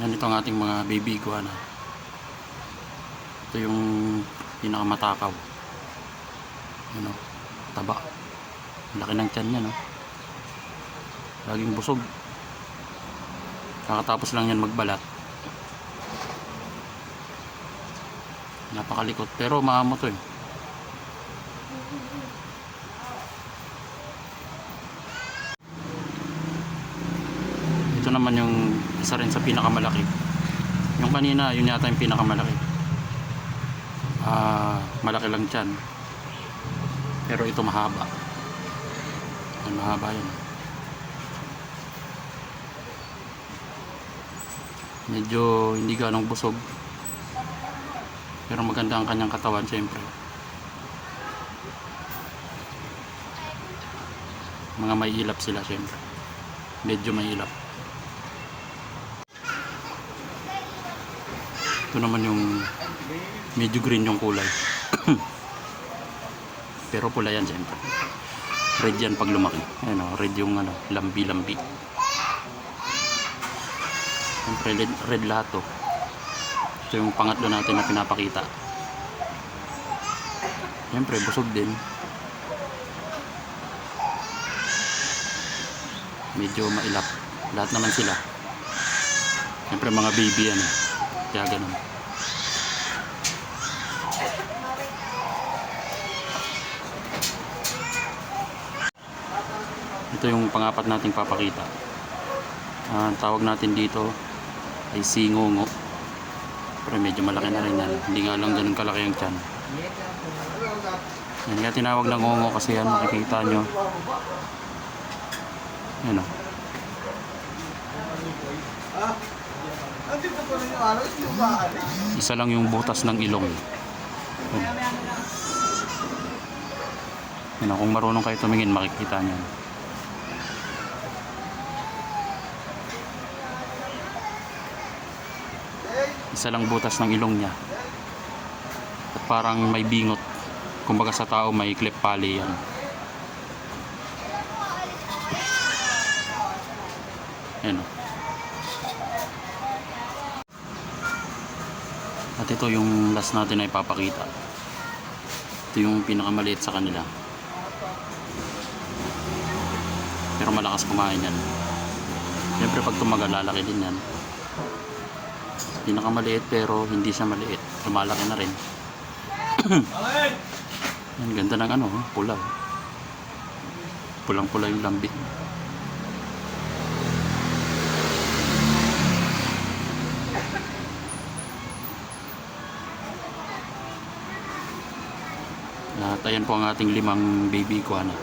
Yan, ito ang ating mga baby iguana. Ito yung pinakamatakaw. Ano, taba. Laki ng tiyan niya, no? Laging busog. Kakatapos lang yan magbalat. Napakalikot, pero maamo to eh. Ito naman yung isa rin sa pinakamalaki. Yung kanina, yun yata yung pinakamalaki. Malaki lang tiyan. Pero ito mahaba. Yan, mahaba yan. Medyo hindi ganong busog. Pero maganda ang kanyang katawan, syempre. Mga may ilap sila, syempre. Medyo may ilap. Ito naman yung medyo green yung kulay. Pero pula yan, syempre. Red yan pag lumaki. Ayan o, red yung ano, lambi-lambi. Syempre, red lahat to. Ito yung pangatlo natin na pinapakita. Syempre, busog din. Medyo mailap. Lahat naman sila. Syempre, mga baby yan. Kaya ganun. Ito yung pangapat nating papakita. Tawag natin dito ay singongo. Pero medyo malaki na rin yan. Hindi nga lang ganun kalaki ang tiyan. Yan nga tinawag na ngongo kasi yan, makikita nyo. Yan o. Isa lang yung butas ng ilong. Yan o, kung marunong kayo tumingin, makikita nyo. Isa lang butas ng ilong niya. At parang may bingot. Kumbaga sa tao may cleft palate yan. Ayan o. At ito yung last natin na ipapakita. Ito yung pinakamaliit sa kanila. Pero malakas kumain yan. Siyempre pag tumagal, lalaki din yan. Pinakamaliit pero hindi siya maliit. Lumalaki na rin. Ang ganda ng ano, pula. Pulang-pula yung lambi. At ayan po ang ating 5 baby iguana.